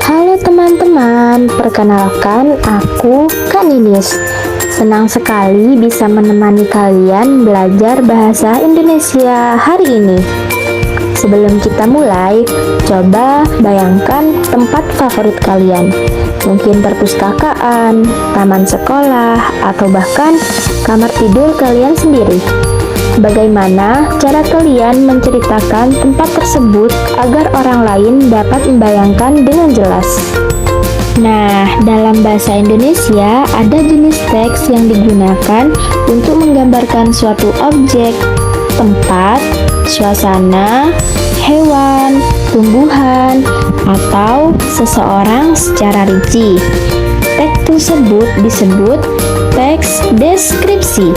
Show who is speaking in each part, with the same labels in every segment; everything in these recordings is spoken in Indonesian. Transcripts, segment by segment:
Speaker 1: Halo teman-teman, perkenalkan aku Kak Ninis. Senang sekali bisa menemani kalian belajar bahasa Indonesia hari ini. Sebelum kita mulai, coba bayangkan tempat favorit kalian. Mungkin perpustakaan, taman sekolah, atau bahkan kamar tidur kalian sendiri. Bagaimana cara kalian menceritakan tempat tersebut agar orang lain dapat membayangkan dengan jelas? Nah, dalam bahasa Indonesia ada jenis teks yang digunakan untuk menggambarkan suatu objek, tempat, suasana, hewan, tumbuhan, atau seseorang secara rinci. Teks tersebut disebut teks deskripsi.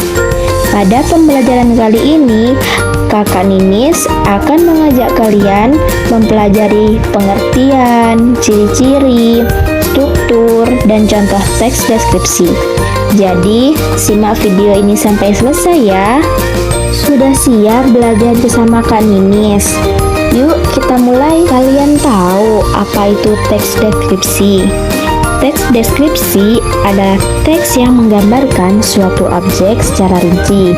Speaker 1: Pada pembelajaran kali ini, Kakak Ninis akan mengajak kalian mempelajari pengertian, ciri-ciri, struktur, dan contoh teks deskripsi. Jadi, simak video ini sampai selesai ya. Sudah siap belajar bersama Kak Ninis? Yuk kita mulai. Kalian tahu apa itu teks deskripsi? Teks deskripsi adalah teks yang menggambarkan suatu objek secara rinci,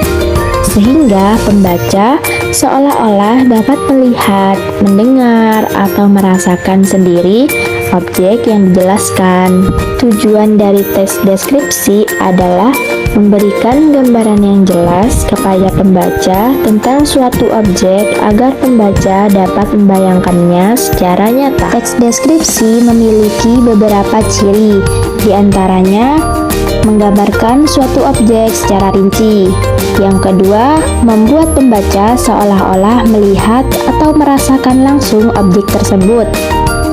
Speaker 1: sehingga pembaca seolah-olah dapat melihat, mendengar, atau merasakan sendiri objek yang dijelaskan. Tujuan dari teks deskripsi adalah memberikan gambaran yang jelas kepada pembaca tentang suatu objek agar pembaca dapat membayangkannya secara nyata. Teks deskripsi memiliki beberapa ciri, diantaranya menggambarkan suatu objek secara rinci. Yang kedua, membuat pembaca seolah-olah melihat atau merasakan langsung objek tersebut.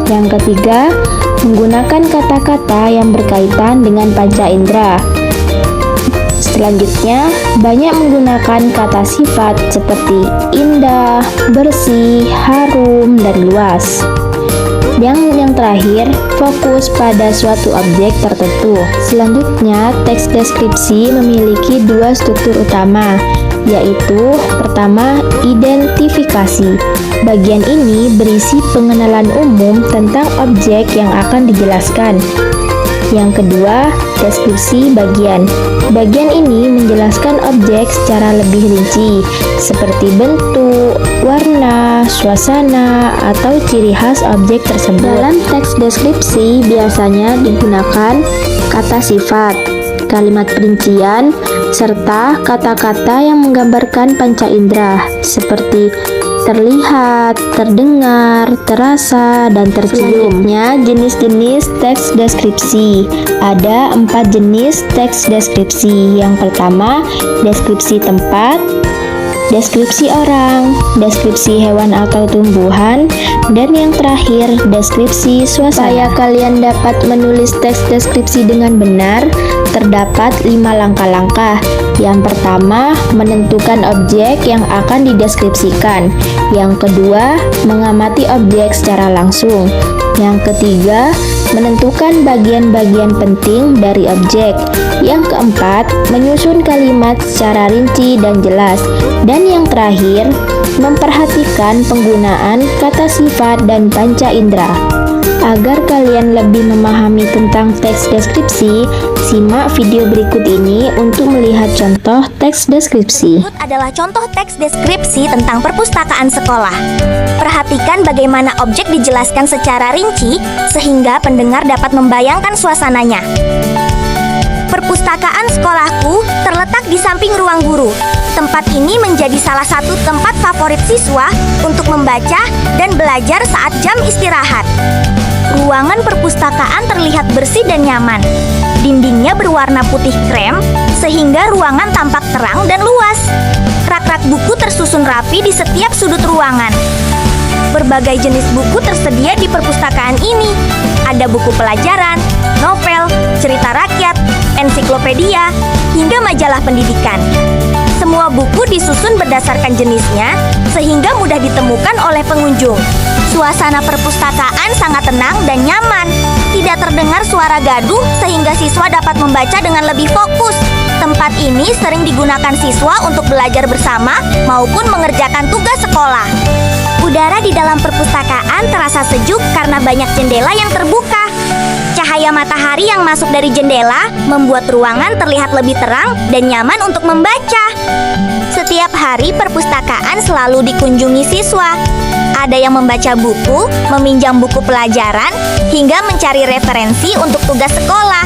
Speaker 1: Yang ketiga, menggunakan kata-kata yang berkaitan dengan panca indera. Selanjutnya, banyak menggunakan kata sifat seperti indah, bersih, harum, dan luas. Yang terakhir, fokus pada suatu objek tertentu. Selanjutnya, teks deskripsi memiliki dua struktur utama, yaitu pertama, identifikasi. Bagian ini berisi pengenalan umum tentang objek yang akan dijelaskan. Yang kedua, deskripsi bagian. Bagian ini menjelaskan objek secara lebih rinci, seperti bentuk, warna, suasana, atau ciri khas objek tersebut. Dalam teks deskripsi biasanya digunakan kata sifat, kalimat perincian, serta kata-kata yang menggambarkan panca indera, seperti terlihat, terdengar, terasa, dan tercium. Selanjutnya, jenis-jenis teks deskripsi. Ada 4 jenis teks deskripsi. Yang pertama, deskripsi tempat, deskripsi orang, deskripsi hewan atau tumbuhan, dan yang terakhir, deskripsi suasana. Supaya kalian dapat menulis teks deskripsi dengan benar, terdapat 5 langkah-langkah. Yang pertama, menentukan objek yang akan dideskripsikan. Yang kedua, mengamati objek secara langsung. Yang ketiga, menentukan bagian-bagian penting dari objek. Yang keempat, menyusun kalimat secara rinci dan jelas. Dan yang terakhir, memperhatikan penggunaan kata sifat dan panca indera. Agar kalian lebih memahami tentang teks deskripsi, simak video berikut ini untuk melihat contoh teks deskripsi.
Speaker 2: Berikut adalah contoh teks deskripsi tentang perpustakaan sekolah. Perhatikan bagaimana objek dijelaskan secara rinci sehingga pendengar dapat membayangkan suasananya. Perpustakaan sekolahku terletak di samping ruang guru. Tempat ini menjadi salah satu tempat favorit siswa untuk membaca dan belajar saat jam istirahat. Ruangan perpustakaan terlihat bersih dan nyaman. Dindingnya berwarna putih krem, sehingga ruangan tampak terang dan luas. Rak-rak buku tersusun rapi di setiap sudut ruangan. Berbagai jenis buku tersedia di perpustakaan ini. Ada buku pelajaran, novel, cerita rakyat, ensiklopedia, hingga majalah pendidikan. Semua buku disusun berdasarkan jenisnya, sehingga mudah ditemukan oleh pengunjung. Suasana perpustakaan sangat tenang dan nyaman. Tidak terdengar suara gaduh, sehingga siswa dapat membaca dengan lebih fokus. Tempat ini sering digunakan siswa untuk belajar bersama maupun mengerjakan tugas sekolah. Udara di dalam perpustakaan terasa sejuk karena banyak jendela yang terbuka. Cahaya matahari yang masuk dari jendela membuat ruangan terlihat lebih terang dan nyaman untuk membaca. Setiap hari perpustakaan selalu dikunjungi siswa. Ada yang membaca buku, meminjam buku pelajaran, hingga mencari referensi untuk tugas sekolah.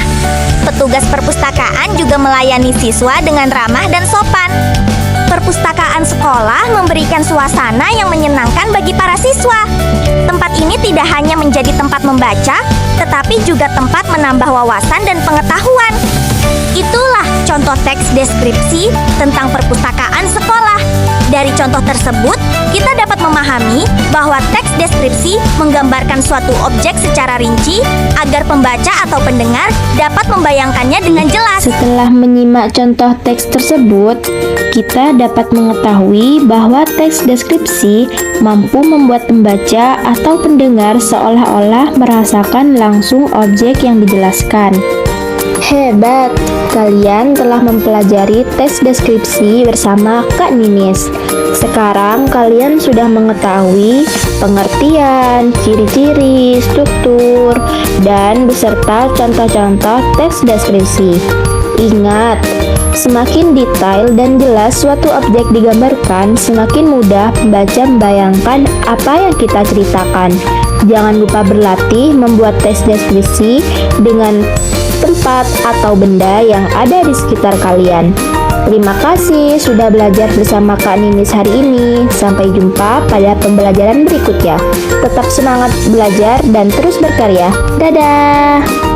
Speaker 2: Petugas perpustakaan juga melayani siswa dengan ramah dan sopan. Perpustakaan sekolah memberikan suasana yang menyenangkan bagi para siswa. Tempat ini tidak hanya menjadi tempat membaca, tetapi juga tempat menambah wawasan dan pengetahuan. Itulah contoh teks deskripsi tentang perpustakaan sekolah. Dari contoh tersebut, kita dapat memahami bahwa teks deskripsi menggambarkan suatu objek secara rinci agar pembaca atau pendengar dapat membayangkannya dengan jelas.
Speaker 1: Setelah menyimak contoh teks tersebut, kita dapat mengetahui bahwa teks deskripsi mampu membuat pembaca atau pendengar seolah-olah merasakan langsung objek yang dijelaskan. Hebat, kalian telah mempelajari teks deskripsi bersama Kak Ninis. Sekarang kalian sudah mengetahui pengertian, ciri-ciri, struktur, dan beserta contoh-contoh teks deskripsi. Ingat, semakin detail dan jelas suatu objek digambarkan, semakin mudah pembaca membayangkan apa yang kita ceritakan. Jangan lupa berlatih membuat teks deskripsi dengan tempat atau benda yang ada di sekitar kalian. Terima kasih sudah belajar bersama Kak Ninis hari ini. Sampai jumpa pada pembelajaran berikutnya. Tetap semangat belajar dan terus berkarya. Dadah!